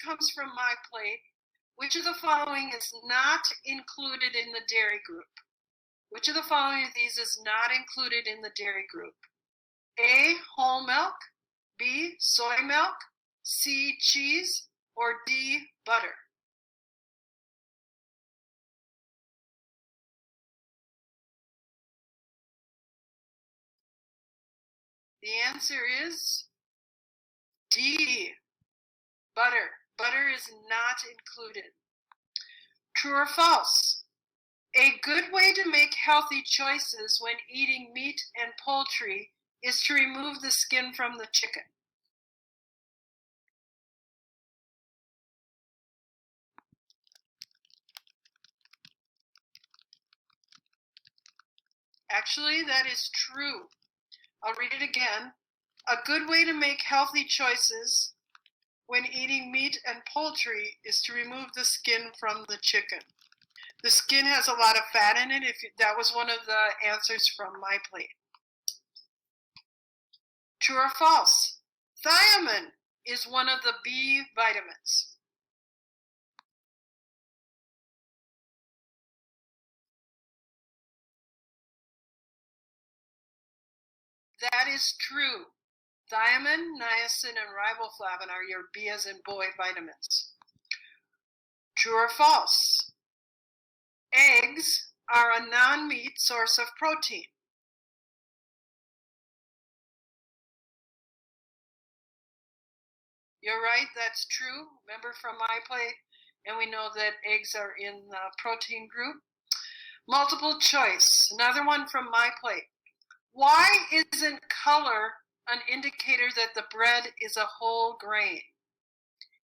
comes from my plate. Which of the following is not included in the dairy group? Which of the following of these is not included in the dairy group? A, whole milk, B, soy milk, C, cheese, or D, butter? The answer is D, butter. Butter is not included. True or false? A good way to make healthy choices when eating meat and poultry is to remove the skin from the chicken. Actually, that is true. I'll read it again. A good way to make healthy choices when eating meat and poultry is to remove the skin from the chicken. The skin has a lot of fat in it. That was one of the answers from my plate. True or false? Thiamine is one of the B vitamins. That is true. Thiamine, niacin, and riboflavin are your B as in boy vitamins. True or false? Eggs are a non-meat source of protein. You're right, that's true. Remember from my plate, and we know that eggs are in the protein group. Multiple choice, another one from my plate. Why isn't color an indicator that the bread is a whole grain?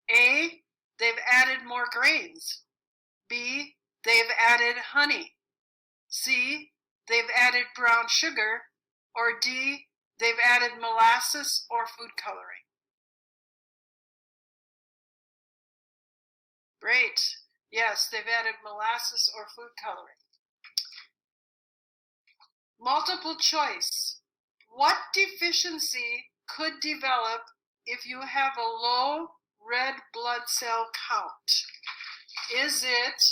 A, they've added more grains. B, they've added honey. C, they've added brown sugar. Or D, they've added molasses or food coloring. Great. Yes, they've added molasses or food coloring. Multiple choice. What deficiency could develop if you have a low red blood cell count? Is it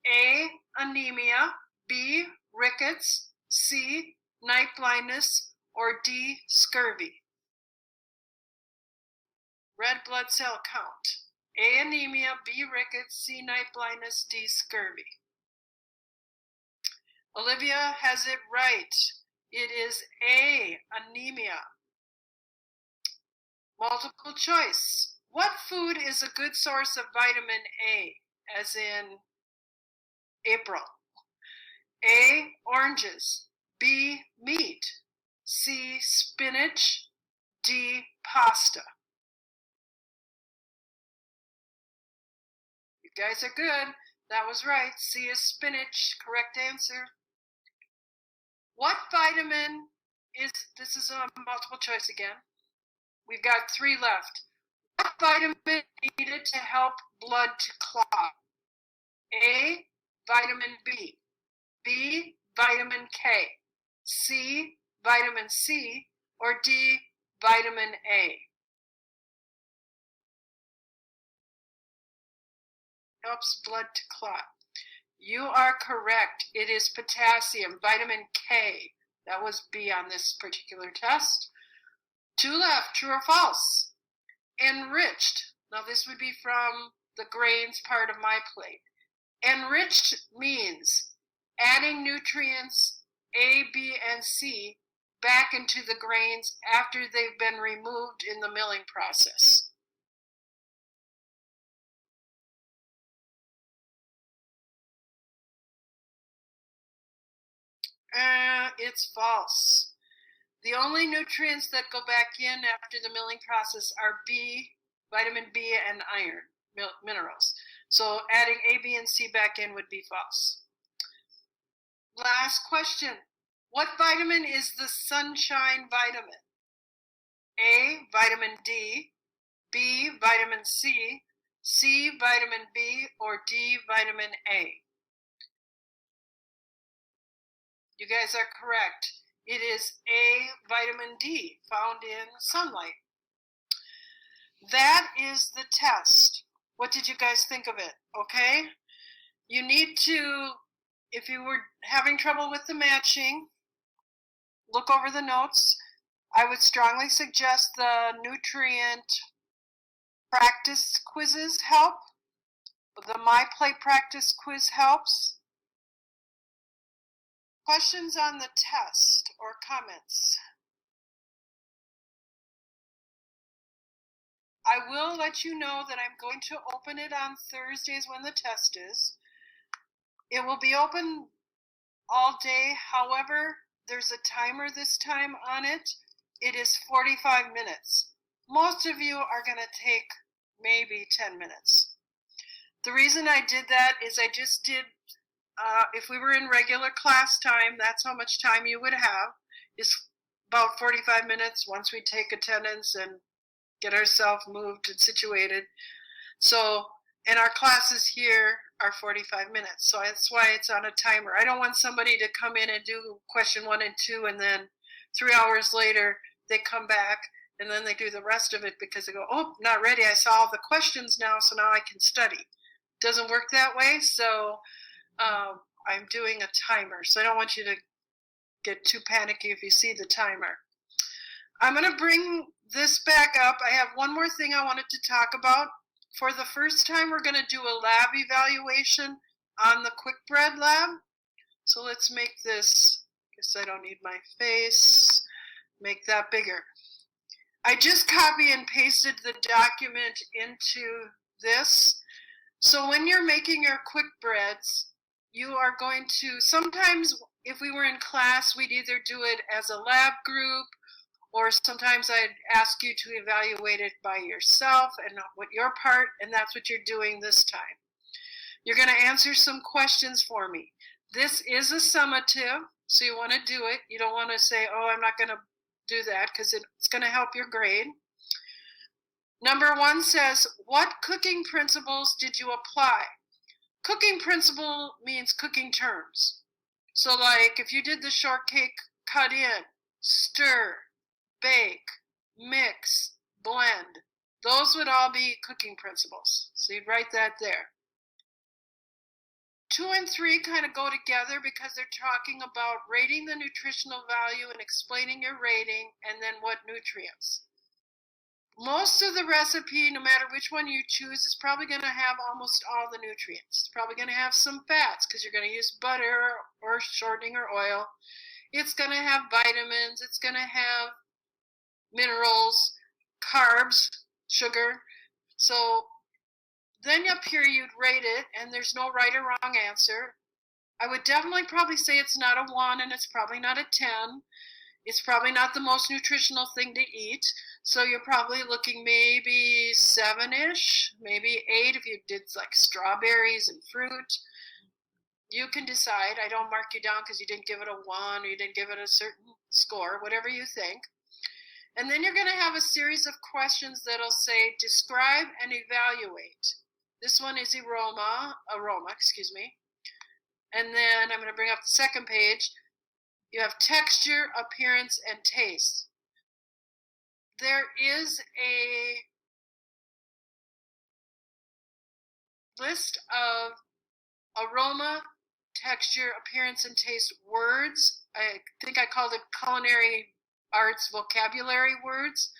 A, anemia, B, rickets, C, night blindness, or D, scurvy? Red blood cell count. A, anemia, B, rickets, C, night blindness, D, scurvy. Olivia has it right. It is A, anemia. Multiple choice. What food is a good source of vitamin A, as in April? A, oranges. B, meat. C, spinach. D, pasta. You guys are good. That was right. C is spinach. Correct answer. What vitamin is, this is a multiple choice again. We've got 3 left. What vitamin is needed to help blood to clot? A, vitamin B. B, vitamin K. C, vitamin C. Or D, vitamin A. Helps blood to clot. You are correct. It is potassium, vitamin K. That was B on this particular test. 2 left, true or false? Enriched. Now this would be from the grains part of my plate. Enriched means adding nutrients A, B, and C back into the grains after they've been removed in the milling process. It's false. The only nutrients that go back in after the milling process are B, vitamin B, and iron, minerals. So adding A, B, and C back in would be false. Last question. What vitamin is the sunshine vitamin? A, vitamin D, B, vitamin C, C, vitamin B, or D, vitamin A? You guys are correct. It is A, vitamin D, found in sunlight. That is the test. What did you guys think of it? Okay? You need to, if you were having trouble with the matching, look over the notes. I would strongly suggest the nutrient practice quizzes help. The My Plate practice quiz helps. Questions on the test or comments? I will let you know that I'm going to open it on Thursdays when the test is. It will be open all day. However, there's a timer this time on it. It is 45 minutes. Most of you are going to take maybe 10 minutes. The reason I did that is I just did, if we were in regular class time, that's how much time you would have, is about 45 minutes once we take attendance and get ourselves moved and situated. So, and our classes here are 45 minutes, so that's why it's on a timer. I don't want somebody to come in and do question 1 and 2, and then 3 hours later they come back and then they do the rest of it because they go, oh, not ready, I saw all the questions now, so now I can study. Doesn't work that way, so I'm doing a timer, so I don't want you to get too panicky if you see the timer. I'm going to bring this back up. I have one more thing I wanted to talk about. For the first time, we're going to do a lab evaluation on the Quick Bread lab. So let's make this, I guess I don't need my face, make that bigger. I just copy and pasted the document into this. So when you're making your quick breads, you are going to, sometimes if we were in class, we'd either do it as a lab group, or sometimes I'd ask you to evaluate it by yourself and what your part, and that's what you're doing this time. You're going to answer some questions for me. This is a summative, so you want to do it. You don't want to say, oh, I'm not going to do that, because it's going to help your grade. Number 1 says, what cooking principles did you apply? Cooking principle means cooking terms. So like if you did the shortcake, cut in, stir, bake, mix, blend. Those would all be cooking principles. So you'd write that there. 2 and 3 kind of go together because they're talking about rating the nutritional value and explaining your rating, and then what nutrients. Most of the recipe, no matter which one you choose, is probably going to have almost all the nutrients. It's probably going to have some fats because you're going to use butter or shortening or oil. It's going to have vitamins. It's going to have minerals, carbs, sugar. So then up here you'd rate it, and there's no right or wrong answer. I would definitely probably say it's not a 1 and it's probably not a 10. It's probably not the most nutritional thing to eat. So you're probably looking maybe 7-ish, maybe 8 if you did like strawberries and fruit. You can decide. I don't mark you down because you didn't give it a 1 or you didn't give it a certain score, whatever you think. And then you're going to have a series of questions that'll say describe and evaluate. This one is aroma, and then I'm going to bring up the second page. You have texture, appearance, and taste. There is a list of aroma, texture, appearance, and taste words. I think I called it culinary arts vocabulary words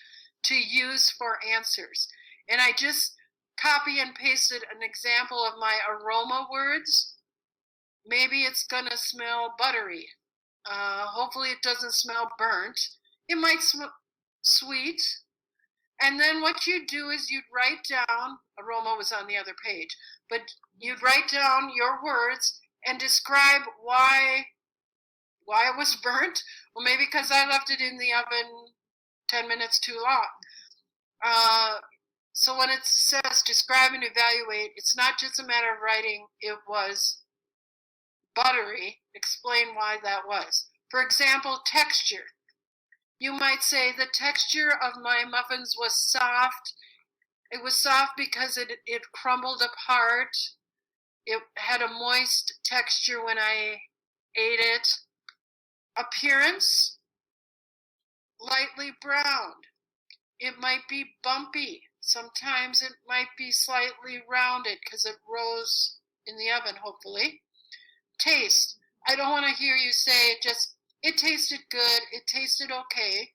to use for answers. And I just copy and pasted an example of my aroma words. Maybe it's going to smell buttery. Hopefully it doesn't smell burnt. It might smell sweet. And then what you do is you'd write down, aroma was on the other page, but you'd write down your words and describe why it was burnt. Well, maybe because I left it in the oven 10 minutes too long. So when it says describe and evaluate, it's not just a matter of writing it was buttery. Explain why that was. For example, texture. You might say the texture of my muffins was soft. It was soft because it crumbled apart. It had a moist texture when I ate it. Appearance, lightly browned. It might be bumpy. Sometimes it might be slightly rounded because it rose in the oven, hopefully. Taste. I don't want to hear you say it tasted good, it tasted okay.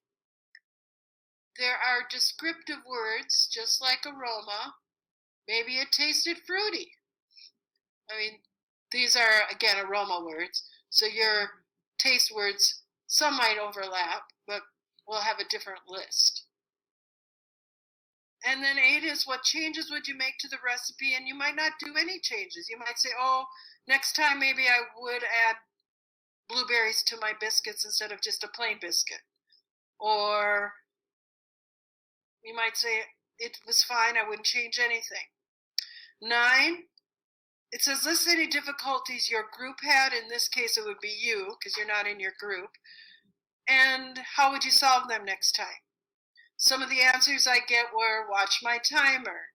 There are descriptive words, just like aroma. Maybe it tasted fruity. I mean, these are, again, aroma words. So your taste words, some might overlap, but we'll have a different list. And then 8 is, what changes would you make to the recipe? And you might not do any changes. You might say, oh, next time maybe I would add blueberries to my biscuits instead of just a plain biscuit. Or you might say, it was fine, I wouldn't change anything. 9, it says, list any difficulties your group had. In this case, it would be you, because you're not in your group. And how would you solve them next time? Some of the answers I get were, watch my timer,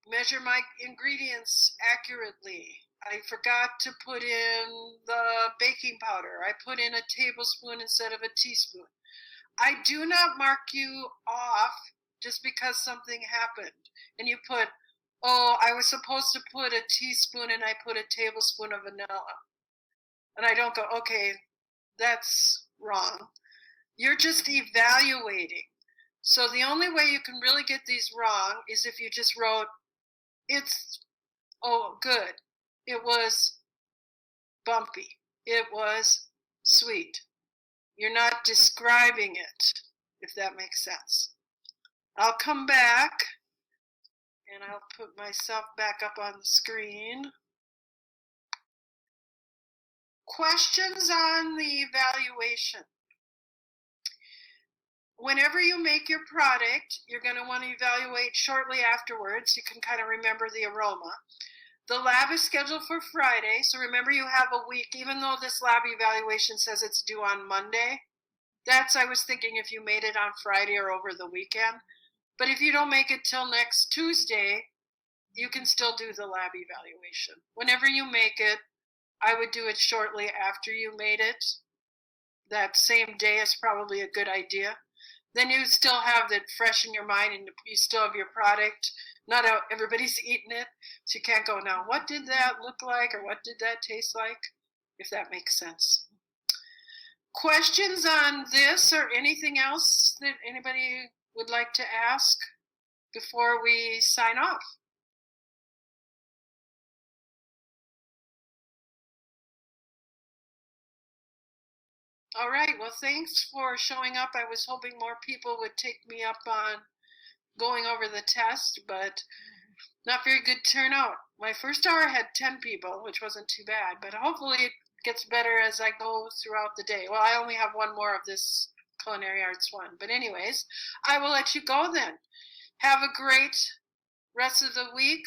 measure my ingredients accurately, I forgot to put in the baking powder, I put in a tablespoon instead of a teaspoon. I do not mark you off just because something happened and you put, oh, I was supposed to put a teaspoon and I put a tablespoon of vanilla. And I don't go, okay, that's wrong. You're just evaluating. So the only way you can really get these wrong is if you just wrote, it's, oh, good. It was bumpy. It was sweet. You're not describing it, if that makes sense. I'll come back and I'll put myself back up on the screen. Questions on the evaluation. Whenever you make your product, you're going to want to evaluate shortly afterwards. You can kind of remember the aroma. The lab is scheduled for Friday, so remember you have a week, even though this lab evaluation says it's due on Monday. I was thinking if you made it on Friday or over the weekend. But if you don't make it till next Tuesday, you can still do the lab evaluation. Whenever you make it, I would do it shortly after you made it. That same day is probably a good idea. Then you still have that fresh in your mind and you still have your product. Not everybody's eating it, so you can't go, now what did that look like or what did that taste like, if that makes sense. Questions on this or anything else that anybody would like to ask before we sign off? All right, well, thanks for showing up. I was hoping more people would take me up on going over the test, but not very good turnout. My first hour had 10 people, which wasn't too bad, but hopefully it gets better as I go throughout the day. Well, I only have one more of this culinary arts one, but anyways, I will let you go then. Have a great rest of the week.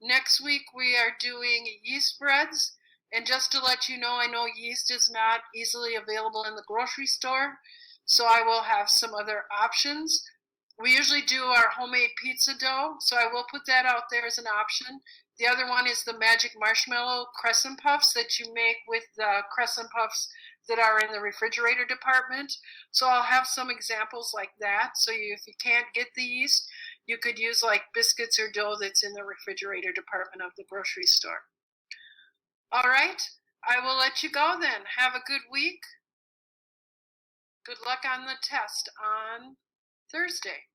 Next week we are doing yeast breads, and just to let you know, I know yeast is not easily available in the grocery store, so I will have some other options. We usually do our homemade pizza dough, so I will put that out there as an option. The other one is the magic marshmallow crescent puffs that you make with the crescent puffs that are in the refrigerator department. So I'll have some examples like that. So if you can't get the yeast, you could use like biscuits or dough that's in the refrigerator department of the grocery store. All right, I will let you go then. Have a good week. Good luck on the test on Thursday.